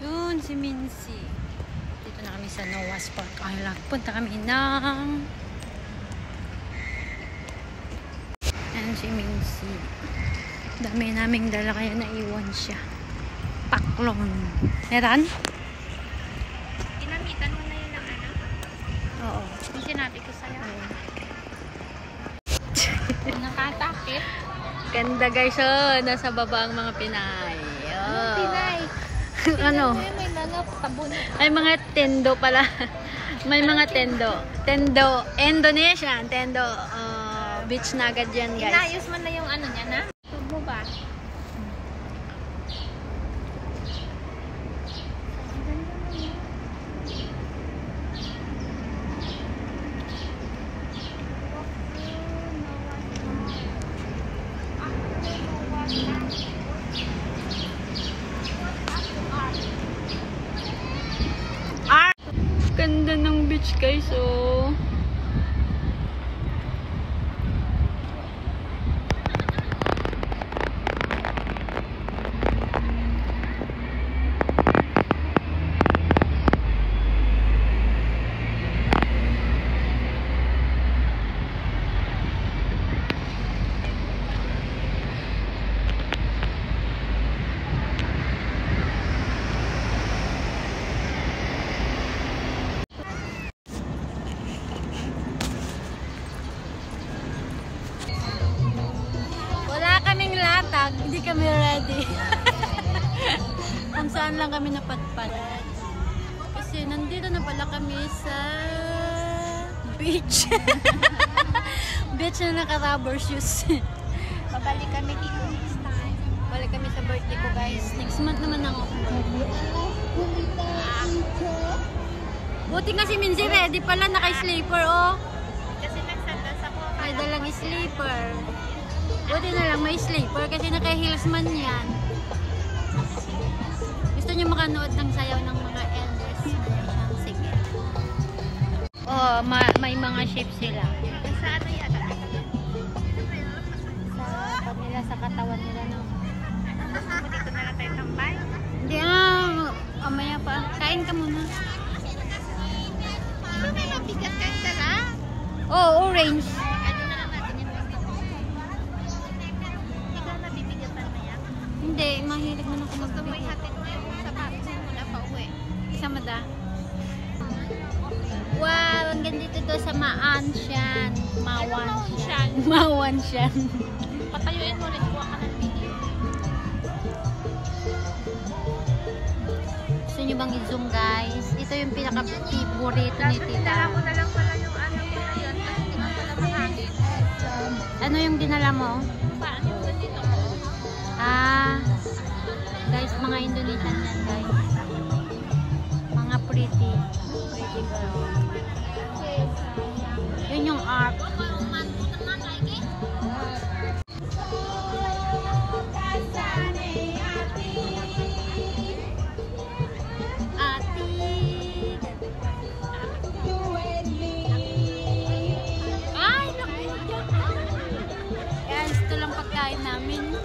Yun, si Mincy. Dito na kami sa Noah's Park Island. Punta kami ng... Ayan si Mincy. Dami naming dala kaya naiwan siya. Paklong. Meron? Ginamitan mo na yun ng ano? Oo. Yung sinabi ko sa'yo. Nakatakit. Ganda guys, oh. Nasa baba ang mga Pinay. Oh. Pinay. Ano? May mga sabon. Ay, mga tendo pala. May mga tendo. Tendo. Indonesian. Tendo. Beach na agad yan guys. Inayos mo na yung ano niya na? Tube mo ba? Ganda ng beach guys, oh. Hindi kami ready. Kung saan lang kami napadpad. Kasi nandito na pala kami sa beach. Beach na naka-rubber shoes. Babalik kami dito next time. Balik kami sa birthday ko guys. Next month naman ang October. Buti nga si Minzy ready pala. Naka-sleeper oh. Kasi nagsandas ako. May dalang sleeper. Buti na lang may sleeper kasi naka-heels man yan. Gusto niyo makanood ng sayaw ng mga elders generation? Sige. Oh, may mga shape sila. Sa ano yata? Sa kanila, sa katawan nila. No? Gusto mo dito na lang tayo tambay? Hindi mamaya pa. Kain ka muna. Ano may mabigat kang dala? Oh, orange. Hindi, mahilig mo na kung Gusto mo ihatid mo yung sapatos mo muna pa uwi. Sama da. Wow, ang ganda dito sa Maanshan. Mawanshan. Mawanshan. Patayuin mo rin, kuha ka ng video. Gusto nyo bang i-zoom guys? Ito yung pinaka-favorito ni Tita. Dala ko na lang pala yung ano ko na yun. Kasi hindi ko pala mahangin. Ano yung dinala mo? Paano yung dito ko? Guys, mga Indonesian yan guys. Mga pretty girl. Yun yung art. Ay, naku. Guys, ito lang pagkain namin.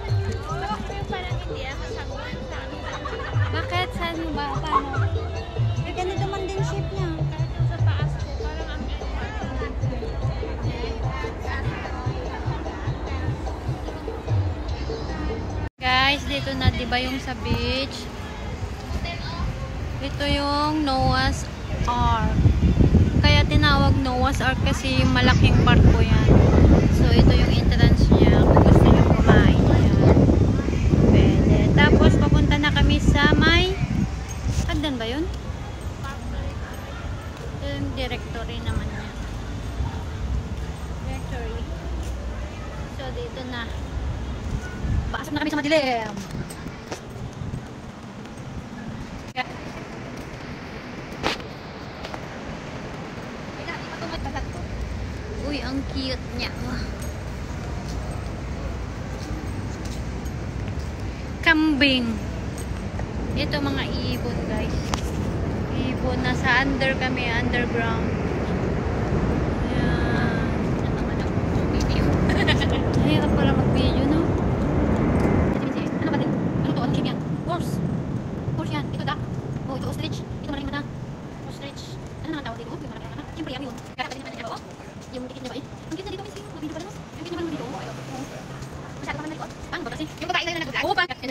Parang hindi masagot sa ano. Bakit? Saan ba? Paano? Eh, ganito man din shape niya. Kahit sa taas ko, parang ang Guys, dito na 'di ba yung sa beach? Ito yung Noah's Ark. Kaya tinawag Noah's Ark kasi yung malaking barko yan. So ito yung entrance niya. Kung gusto niyo kumain yan. Pwede. Tapos papunta na kami sa may Hagdan ba yun? Ito yung directory naman niya. Directory. So dito na. Pasok na kami sa madilim. Uy, ang cute niya. Kambing. Ito mga ibon guys. Ibon. Nasa kami, underground. Ayan. Hirap pala mag-video, no? Ano ba din? Ano to? Ano yan? Horse. Horse yan. Ito da.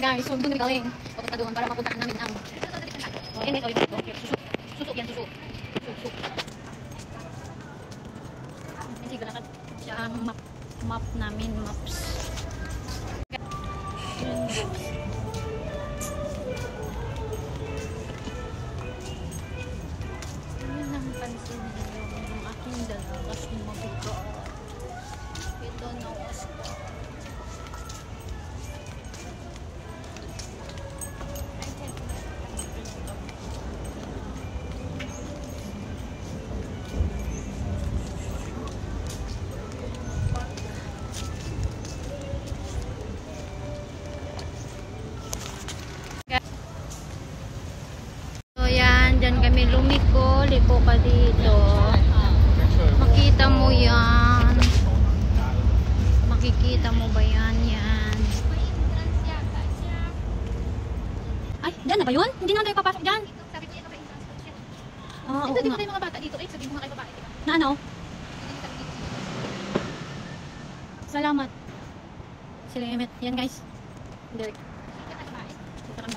guys. So, doon kami galing. Papunta doon para mapuntahan namin ang... Ayan guys, yung suso. Suso, yan, suso. Suso. Kasi galakad siya ang map namin, maps. Ayan guys. Ayan ang pansin niyo yung aking dala kasi mabigat. Ito na was ko. So yan, dyan kami lumiko. Liko ka dito. Makita mo yan. Makikita mo ba yan? Yan. Ay, dyan na ba yun? Hindi naman tayo papasok dyan. Oo Ito, di nga. ba tayo mga bata dito? Eh, sabihin mo nga kayo babae. Na ano? Salamat. Sila Emet. Yan guys. Derek. Dito kami.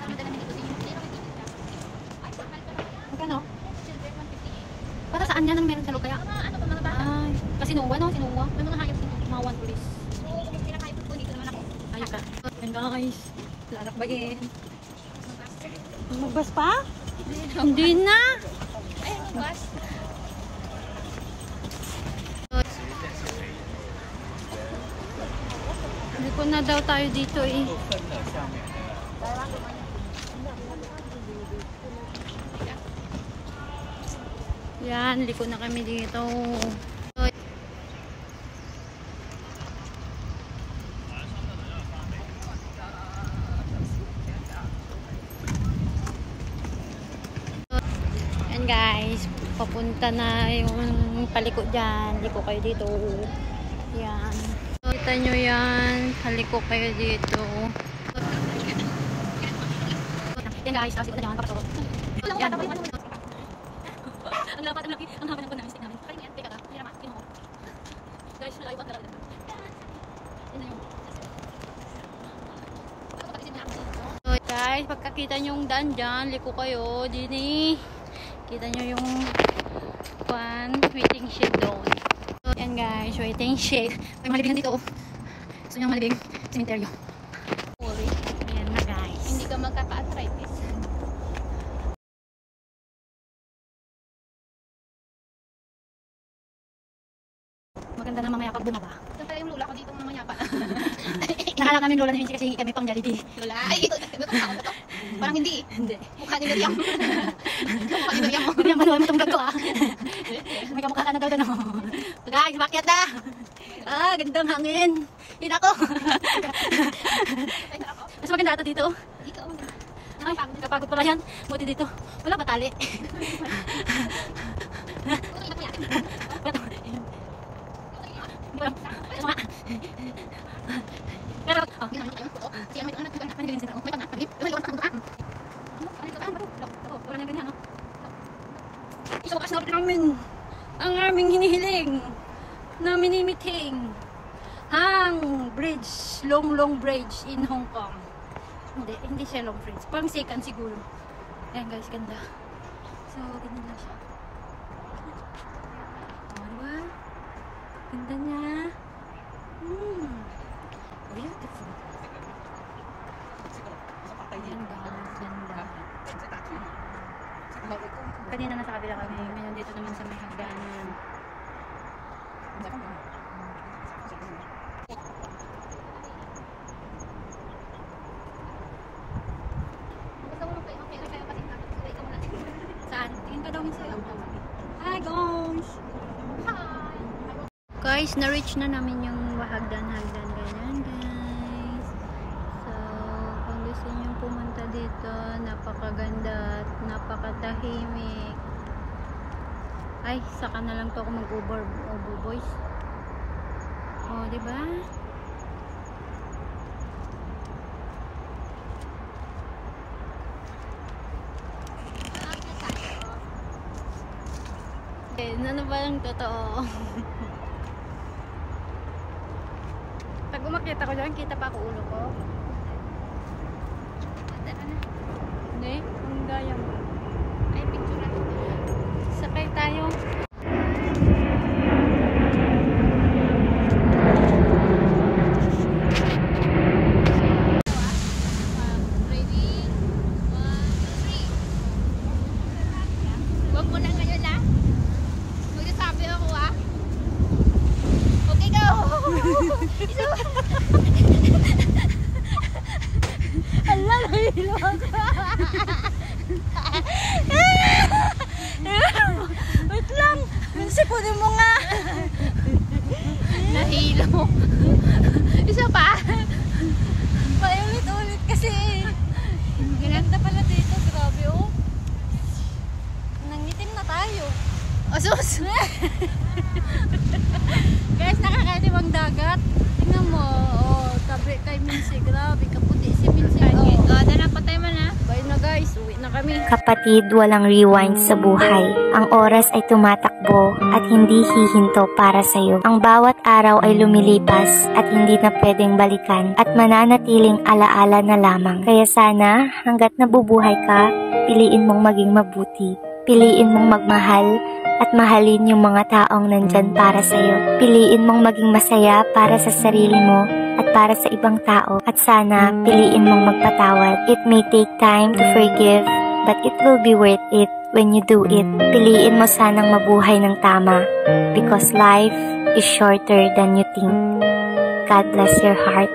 Magkano? Para saan yan ang meron sa Lukaya? Ano pa mga bata? Ay, kasi Sinuwa no? Sinuwa. May mga hayop dito. Mga one police. Oo, kung pinakahayop po dito naman ako. Ayun ka. Yan guys. Lalakbayin. Magbas pa? Hindi na. Ayun, yung bus. Liko na daw tayo dito eh. Yan, liko na kami dito. Yan guys, papunta na yung paliko dyan. Liko kayo dito. Yan. Kita nyo yan. Paliko kayo dito. Yan guys, tapos liko na dyan. Papasok. Yan. Ang lapat, ang laki. Ang haba ng pan namin. Stick namin. Paling yan. Teka ka. Hindi naman. Kinuha ko. Guys, layo pa. Yan na yun. So guys, pagkakita nyo yung daan dyan, liko kayo. Dini. Kita nyo yung waiting shed doon. So yan guys, waiting shed. May malibingan dito. Gusto nyo malibing cementerio. Ayan na guys. Hindi ka magkaka-arthritis. Maganda na mamaya pag bumaba. Ito pala yung lula ko dito mamaya pa. Nakala kami lola ni Vinci kasi kami pang Jollibee. Lula. Ay, ito ako na to. Parang hindi. Hindi. Mukha ni Miriam. Mukha ni Miriam mo. Hindi naman manuhay mo itong vlog ko ah. May kamukha ka na daw doon. So guys, bakit na? Ah, gandang hangin. Yun ako. Mas maganda ata dito. Ikaw. Ay, kapagod pala yan. Buti dito. Wala ba tali? Pero, oh, wala na ganyan, no? Isukas na namin ang aming hinihiling na minimiting hang bridge, long bridge in Hong Kong. Hindi siya long bridge. Pang second siguro. Ayan guys, ganda. So, ganyan lang siya. O, diba? Ganda niya. Beautiful. Ayan guys, ganda. Kanina nasa kabila kami. Ngayon dito naman sa may hagdanan. Saan? Tingin ka daw minsan. Hi guys! Hi! Guys, na-reach na namin yung hagdan-hagdan. Ganyan guys. So, kung gusto nyo pumunta dito, napakaganda at napakatahimik. Ay, saka na lang to ako mag-Uber boys. O, diba? Okay, ano ba lang totoo? Pag umakyat ako dyan, kita pa ako ulo ko. Nahilo ako. Wait lang. Sipunin mo nga. Nahilo. Isa pa. Paulit-ulit kasi. Ganda pala dito. Grabe oh. Nangitim na tayo. Asus. Guys, nakakatim ang dagat. Tingnan mo. Oh, tabi kay Mincy. Grabe, kaputi si Mincy. Oh. Napatay mo na. Bye na guys. Uwi na kami. Kapatid, walang rewind sa buhay. Ang oras ay tumatakbo at hindi hihinto para sa'yo. Ang bawat araw ay lumilipas at hindi na pwedeng balikan at mananatiling alaala na lamang. Kaya sana, hanggat nabubuhay ka, piliin mong maging mabuti. Piliin mong magmahal at mahalin yung mga taong nandyan para sa'yo. Piliin mong maging masaya para sa sarili mo at para sa ibang tao. At sana, piliin mong magpatawad. It may take time to forgive, but it will be worth it when you do it. Piliin mo sanang mabuhay ng tama because life is shorter than you think. God bless your heart.